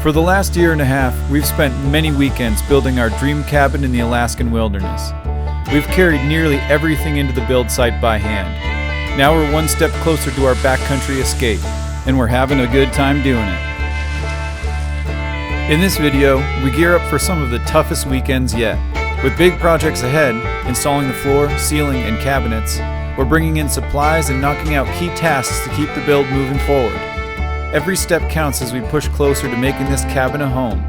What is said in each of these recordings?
For the last year and a half, we've spent many weekends building our dream cabin in the Alaskan wilderness. We've carried nearly everything into the build site by hand. Now we're one step closer to our backcountry escape, and we're having a good time doing it. In this video, we gear up for some of the toughest weekends yet. With big projects ahead, installing the floor, ceiling, and cabinets, we're bringing in supplies and knocking out key tasks to keep the build moving forward. Every step counts as we push closer to making this cabin a home.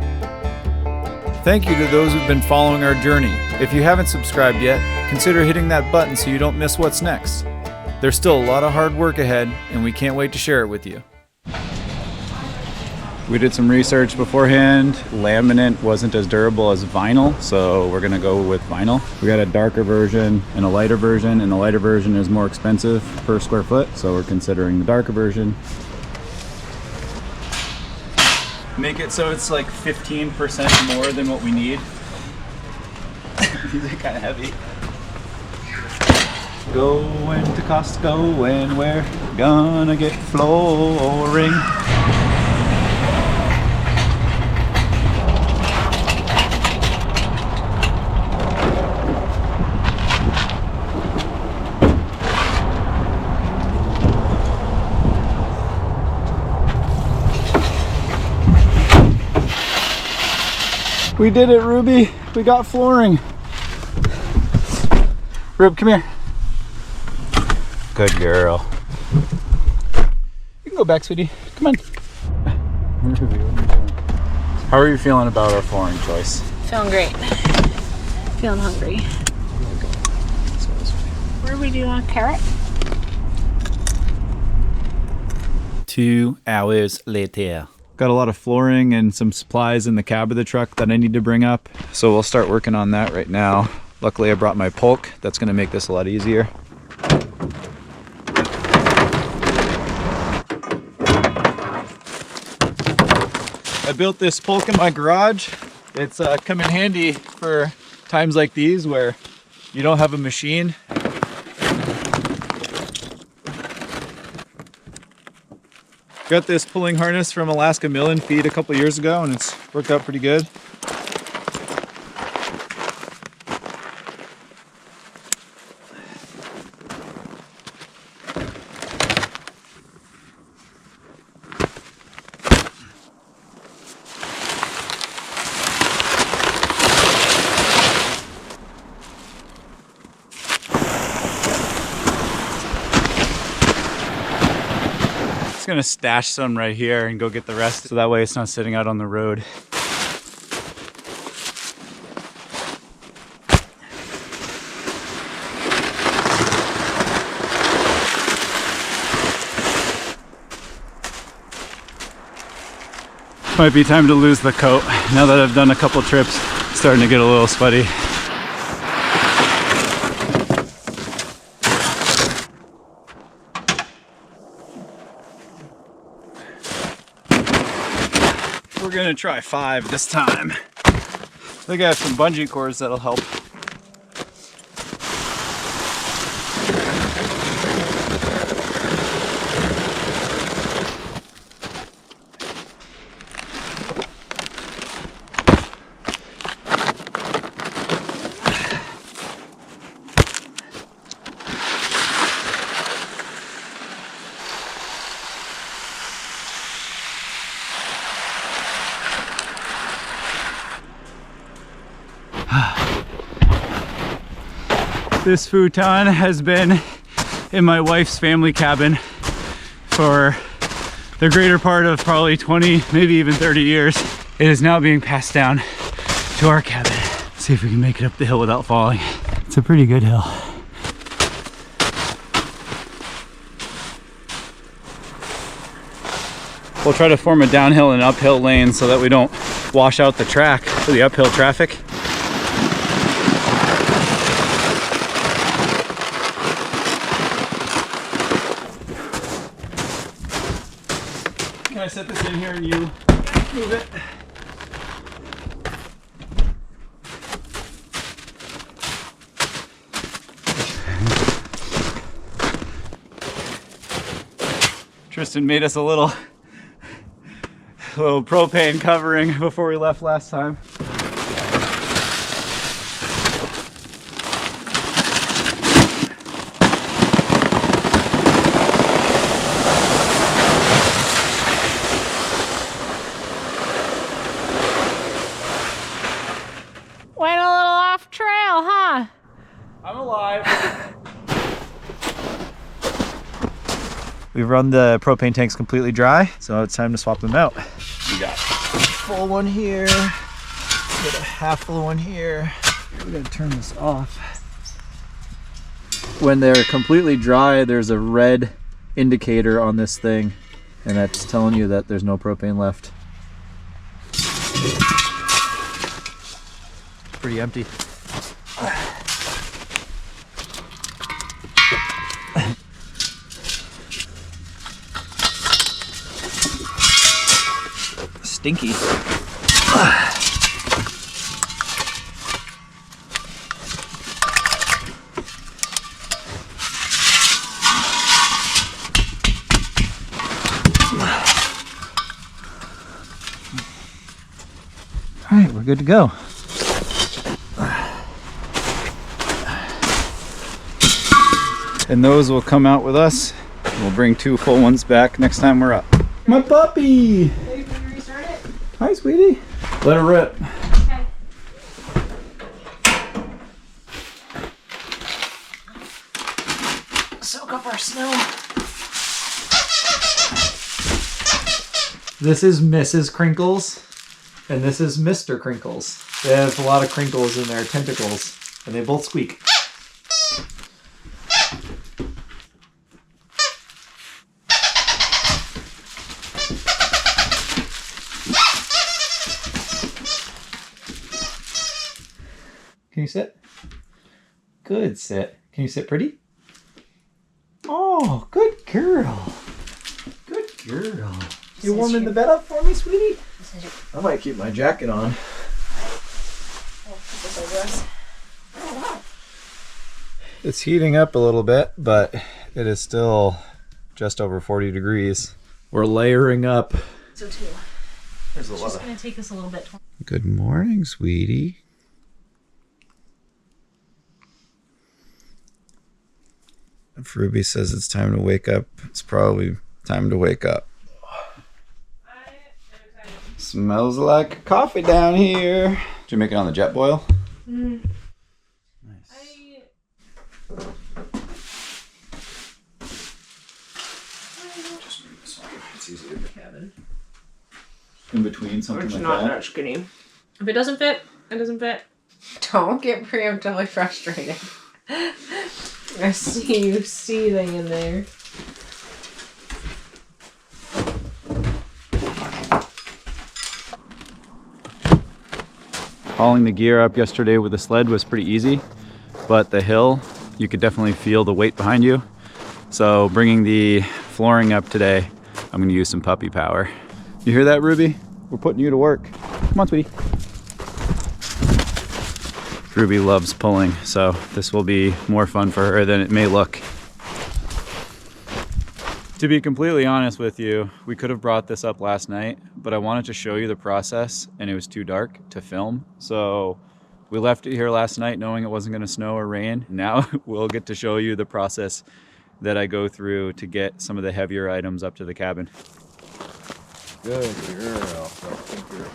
Thank you to those who've been following our journey. If you haven't subscribed yet, consider hitting that button so you don't miss what's next. There's still a lot of hard work ahead, and we can't wait to share it with you. We did some research beforehand. Laminate wasn't as durable as vinyl, so we're gonna go with vinyl. We got a darker version and a lighter version, and the lighter version is more expensive per square foot, so we're considering the darker version. Make it so it's like 15% more than what we need. These are kind of heavy. Going to Costco and we're gonna get flooring. We did it, Ruby. We got flooring. Rube, come here. Good girl. You can go back, sweetie. Come on. Ruby, what are you doing? How are you feeling about our flooring choice? Feeling great. Feeling hungry. Where are we doing a carrot? 2 hours later. Got a lot of flooring and some supplies in the cab of the truck that I need to bring up. So we'll start working on that right now. Luckily I brought my pulk. That's gonna make this a lot easier. I built this pulk in my garage. It's come in handy for times like these where you don't have a machine. Got this pulling harness from Alaska Mill and Feed a couple years ago, and it's worked out pretty good. Gonna stash some right here and go get the rest so that way it's not sitting out on the road. Might be time to lose the coat. Now that I've done a couple trips, it's starting to get a little sweaty. We're gonna try 5 this time. I think I have some bungee cords that'll help. This futon has been in my wife's family cabin for the greater part of probably 20, maybe even 30 years. It is now being passed down to our cabin. Let's see if we can make it up the hill without falling. It's a pretty good hill. We'll try to form a downhill and uphill lane so that we don't wash out the track for the uphill traffic. Can I set this in here and you move it? Tristan made us a little A little propane covering before we left last time. Went a little off trail, huh? I'm alive. We've run the propane tanks completely dry, so it's time to swap them out. We got a full one here, we got a half full one here. We gotta turn this off. When they're completely dry, there's a red indicator on this thing, and that's telling you that there's no propane left. Pretty empty. Stinky. All right, we're good to go. And those will come out with us. We'll bring 2 full ones back next time we're up. My puppy! Hi, sweetie. Let her rip. Okay. Soak up our snow. This is Mrs. Crinkles, and this is Mr. Crinkles. They have a lot of crinkles in their tentacles, and they both squeak. Can you sit? Good sit. Can you sit pretty? Oh, good girl. Good girl. You warming the bed up for me, sweetie? I might keep my jacket on. It's heating up a little bit, but it is still just over 40 degrees. We're layering up. So too. There's a It's lot just of... gonna take us a little bit. Good morning, sweetie. If Ruby says it's time to wake up, it's probably time to wake up. Smells like coffee down here. Did you make it on the jet boil? Mm. Nice. Just move this one. It's easier. Cabin. In between something It's like not that. that skinny. If it doesn't fit, it doesn't fit. Don't get preemptively frustrated. I see you seething in there. Hauling the gear up yesterday with the sled was pretty easy, but the hill, you could definitely feel the weight behind you. So bringing the flooring up today, I'm gonna use some puppy power. You hear that, Ruby? We're putting you to work. Come on, sweetie. Ruby loves pulling, so this will be more fun for her than it may look. To be completely honest with you, we could have brought this up last night, but I wanted to show you the process and it was too dark to film. So we left it here last night knowing it wasn't gonna snow or rain. Now we'll get to show you the process that I go through to get some of the heavier items up to the cabin. Good girl. Good girl.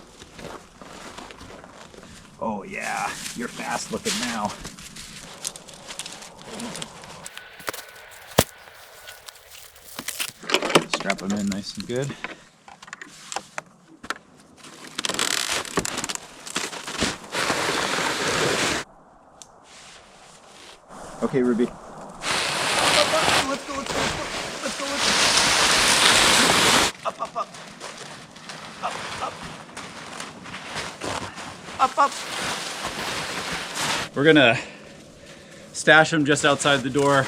Oh yeah, you're fast looking now. Strap them in nice and good. Okay, Ruby. Let's go. Up. We're gonna stash them just outside the door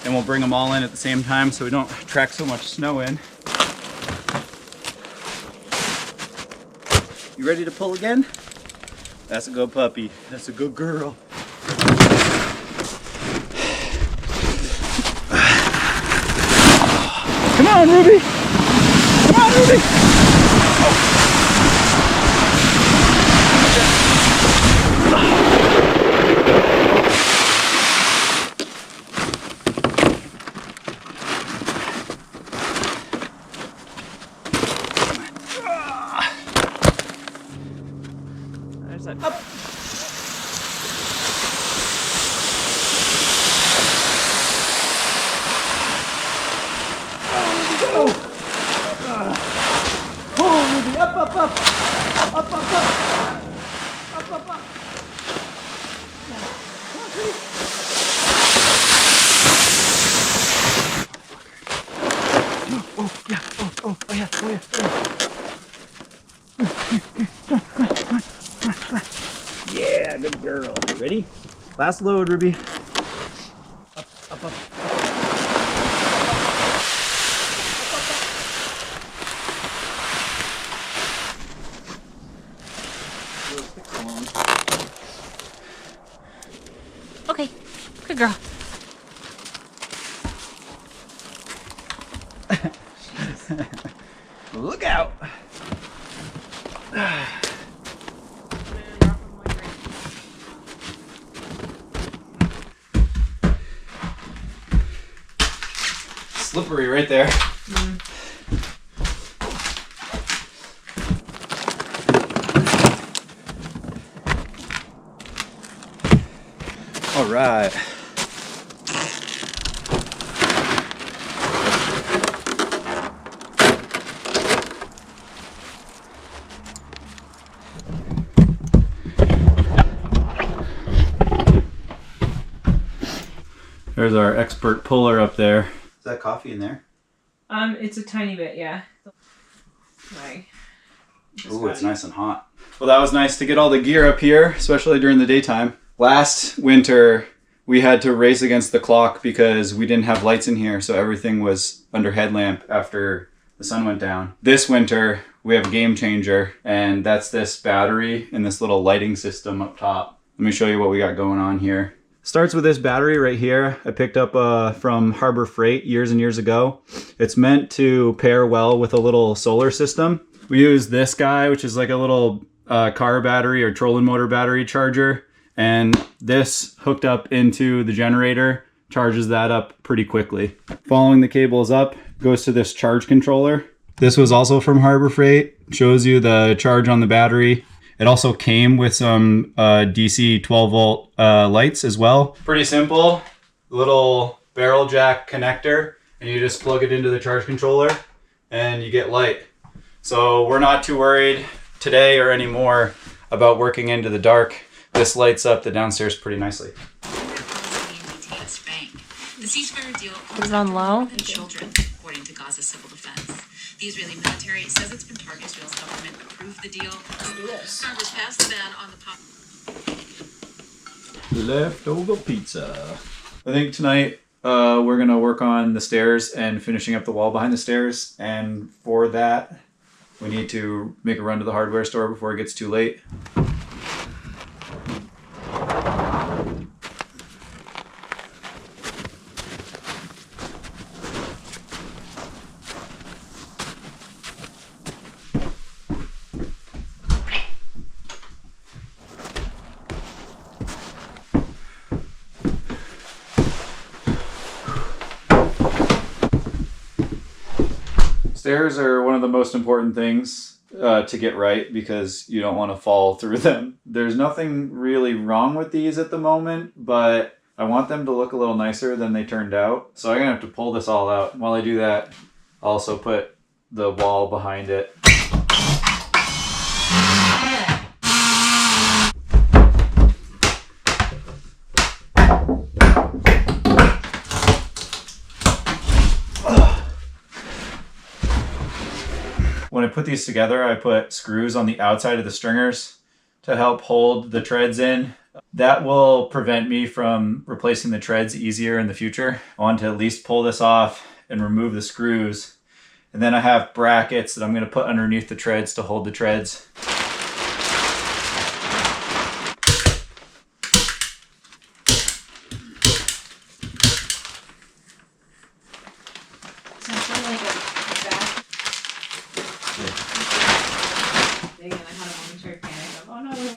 and we'll bring them all in at the same time so we don't track so much snow in. You ready to pull again? That's a good puppy. That's a good girl. Come on, Ruby! Come on, Ruby! Oh. it. Up. Oh, Ruby, up, up, up. Up, up, up. Up, up, up. Oh, yeah. Oh, yeah. Oh, yeah. Yeah, good girl. Ready? Last load, Ruby. Up, up, up. Okay, good girl. Look out! Slippery right there. All right. There's our expert puller up there. Is that coffee in there? It's a tiny bit, yeah. Ooh, it's nice and hot. Well, that was nice to get all the gear up here, especially during the daytime. Last winter, we had to race against the clock because we didn't have lights in here, so everything was under headlamp after the sun went down. This winter, we have a game changer, and that's this battery and this little lighting system up top. Let me show you what we got going on here. Starts with this battery right here. I picked up from Harbor Freight years and years ago. It's meant to pair well with a little solar system. We use this guy, which is like a little car battery or trolling motor battery charger. And this hooked up into the generator charges that up pretty quickly. Following the cables up goes to this charge controller. This was also from Harbor Freight. Shows you the charge on the battery. It also came with some DC 12 volt lights as well. Pretty simple, little barrel jack connector, and you just plug it into the charge controller and you get light. So we're not too worried today or anymore about working into the dark. This lights up the downstairs pretty nicely. The ceasefire deal Is it on low? and children, according to Gaza Civil Defense. The Israeli military says it's been targeting Israel's government approved the deal. Congress passed the ban on the Leftover pizza. I think tonight we're gonna work on the stairs and finishing up the wall behind the stairs. And for that, we need to make a run to the hardware store before it gets too late. Stairs are one of the most important things to get right because you don't want to fall through them. There's nothing really wrong with these at the moment, but I want them to look a little nicer than they turned out. So I'm gonna have to pull this all out. While I do that, I'll also put the wall behind it. When I put these together, I put screws on the outside of the stringers to help hold the treads in. That will prevent me from replacing the treads easier in the future. I want to at least pull this off and remove the screws. And then I have brackets that I'm going to put underneath the treads to hold the treads.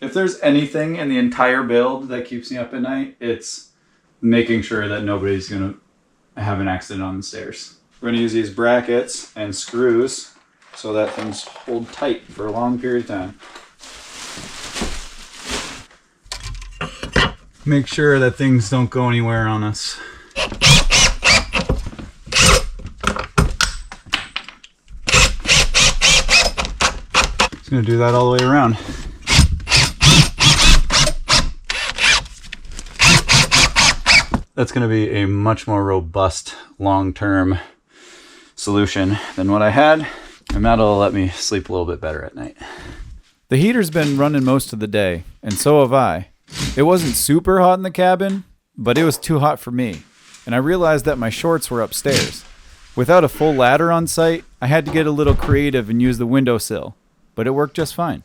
If there's anything in the entire build that keeps me up at night, it's making sure that nobody's gonna have an accident on the stairs. We're gonna use these brackets and screws so that things hold tight for a long period of time. Make sure that things don't go anywhere on us. Just gonna do that all the way around. That's gonna be a much more robust long-term solution than what I had, and that'll let me sleep a little bit better at night. The heater's been running most of the day, and so have I. It wasn't super hot in the cabin, but it was too hot for me, and I realized that my shorts were upstairs. Without a full ladder on site, I had to get a little creative and use the windowsill, but it worked just fine.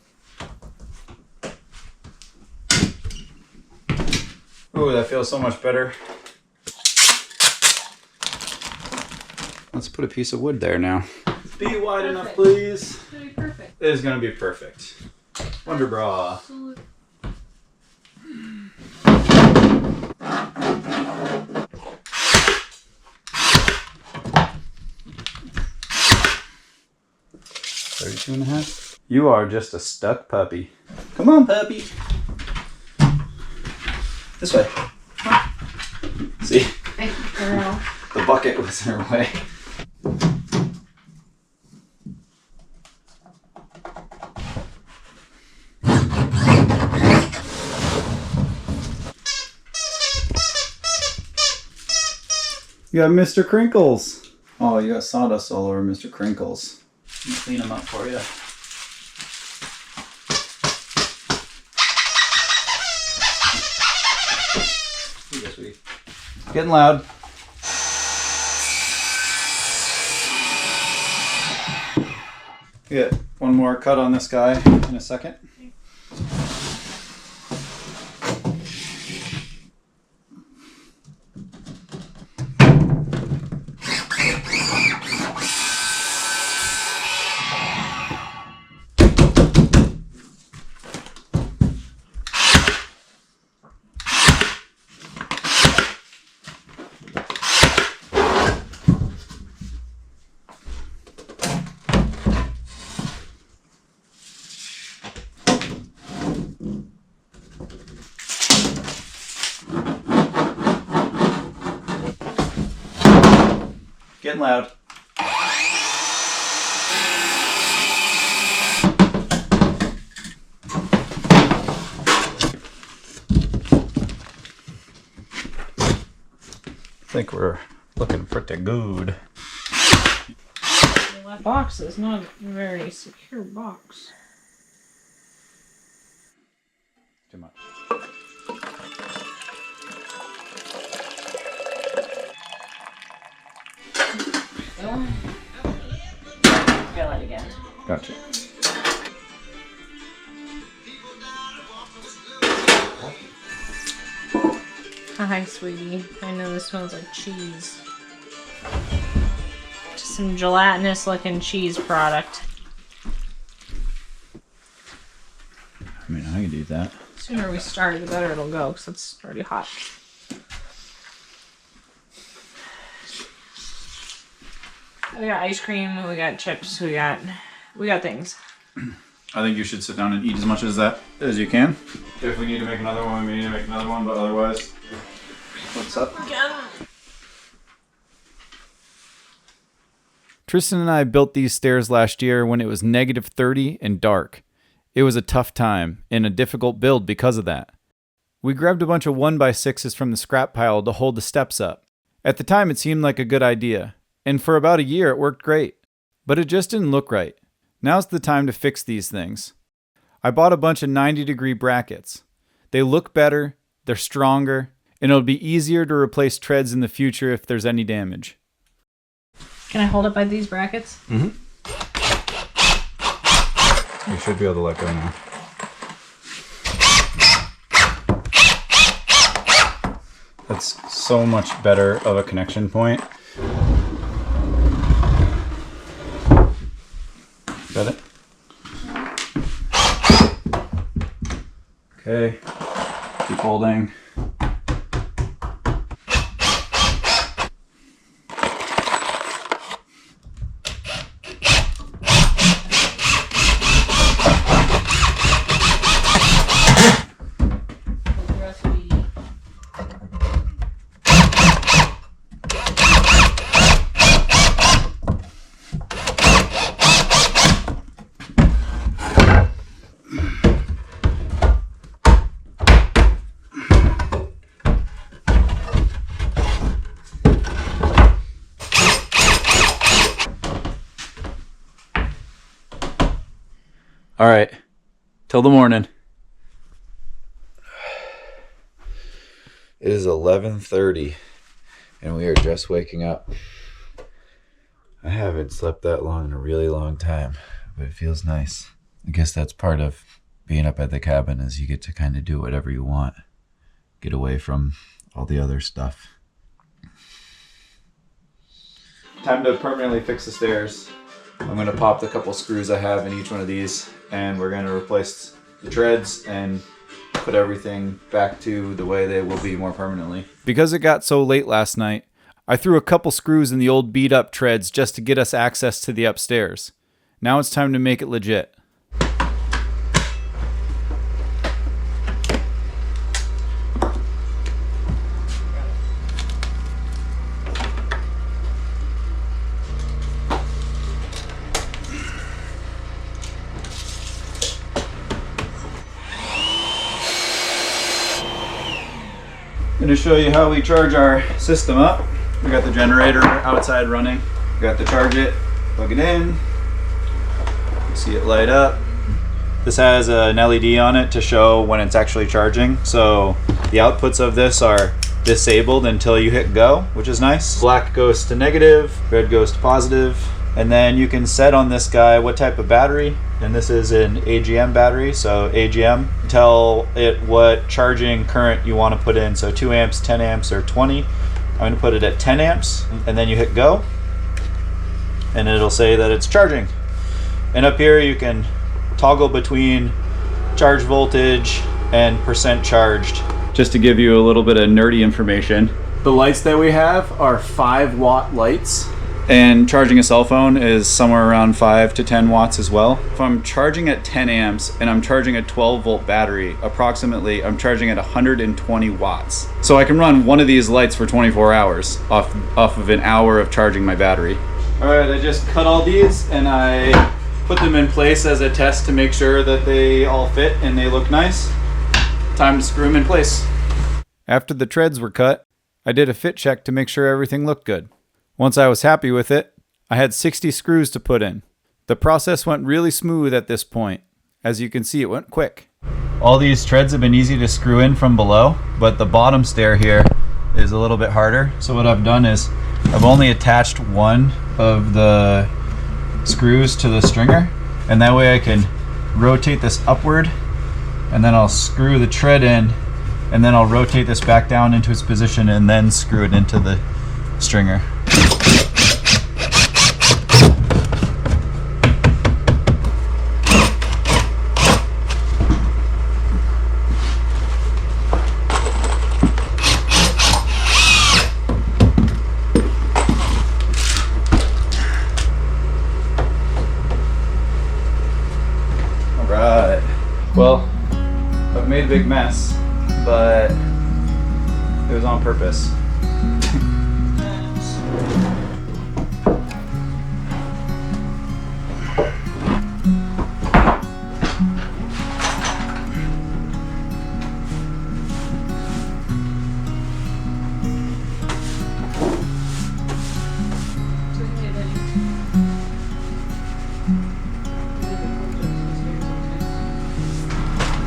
Oh, that feels so much better. Let's put a piece of wood there now. Be wide enough, please. It's gonna be perfect. It is going to be perfect. Wonder bra. Absolutely. $32 and a half. You are just a stuck puppy. Come on, puppy. This way. See? Hey, girl. The bucket was in her way. You got Mr. Crinkles. Oh, you got sawdust all over Mr. Crinkles. Let me clean them up for you. Getting loud. Get one more cut on this guy in a second. Getting loud. I think we're looking pretty good. That box is not a very secure box. Too much. Fill it again. Gotcha. Hi, sweetie. I know this smells like cheese. Just some gelatinous looking cheese product. I mean, I could eat that. The sooner we start, the better it'll go, because it's already hot. We got ice cream, we got chips, we got things. I think you should sit down and eat as much as that as you can. If we need to make another one, we need to make another one, but otherwise, what's up? Again. Tristan and I built these stairs last year when it was -30 and dark. It was a tough time and a difficult build because of that. We grabbed a bunch of 1x6s from the scrap pile to hold the steps up. At the time, it seemed like a good idea, and for about a year it worked great. But it just didn't look right. Now's the time to fix these things. I bought a bunch of 90-degree brackets. They look better, they're stronger, and it'll be easier to replace treads in the future if there's any damage. Can I hold it by these brackets? Mm-hmm. You should be able to let go now. That's so much better of a connection point. Got it? Okay. Keep holding. All right, till the morning. It is 11:30 and we are just waking up. I haven't slept that long in a really long time, but it feels nice. I guess that's part of being up at the cabin, is you get to kind of do whatever you want. Get away from all the other stuff. Time to permanently fix the stairs. I'm going to pop the couple screws I have in each one of these, and we're going to replace the treads and put everything back to the way they will be more permanently. Because it got so late last night, I threw a couple screws in the old beat up treads just to get us access to the upstairs. Now it's time to make it legit. I'm going to show you how we charge our system up. We got the generator outside running. We got to charge it, plug it in. You see it light up. This has an LED on it to show when it's actually charging. So the outputs of this are disabled until you hit go, which is nice. Black goes to negative, red goes to positive. And then you can set on this guy what type of battery. And this is an AGM battery, so AGM. Tell it what charging current you want to put in. So 2 amps, 10 amps, or 20. I'm going to put it at 10 amps, and then you hit go. And it'll say that it's charging. And up here you can toggle between charge voltage and percent charged. Just to give you a little bit of nerdy information, the lights that we have are 5-watt lights. And charging a cell phone is somewhere around 5 to 10 watts as well. If I'm charging at 10 amps and I'm charging a 12-volt battery, approximately I'm charging at 120 watts. So I can run one of these lights for 24 hours off of an hour of charging my battery. All right, I just cut all these and I put them in place as a test to make sure that they all fit and they look nice. Time to screw them in place. After the treads were cut, I did a fit check to make sure everything looked good. Once I was happy with it, I had 60 screws to put in. The process went really smooth at this point. As you can see, it went quick. All these treads have been easy to screw in from below, but the bottom stair here is a little bit harder. So what I've done is I've only attached one of the screws to the stringer, and that way I can rotate this upward, and then I'll screw the tread in, and then I'll rotate this back down into its position and then screw it into the stringer. All right. Well, I've made a big mess, but it was on purpose.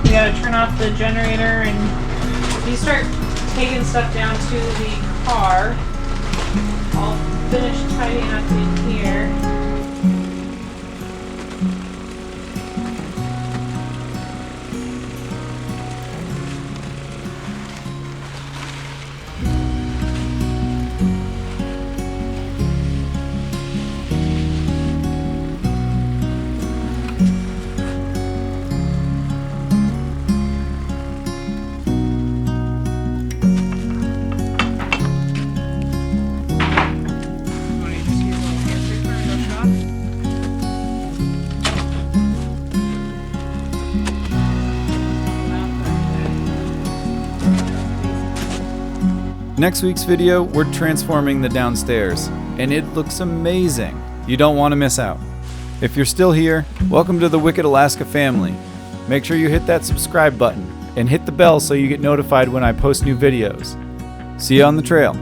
You gotta turn off the generator, and if you start taking stuff down to the car, I'll finish tidying up in here. Next week's video, we're transforming the downstairs, and it looks amazing. You don't want to miss out. If you're still here, welcome to the Wicked Alaska family. Make sure you hit that subscribe button and hit the bell so you get notified when I post new videos. See you on the trail.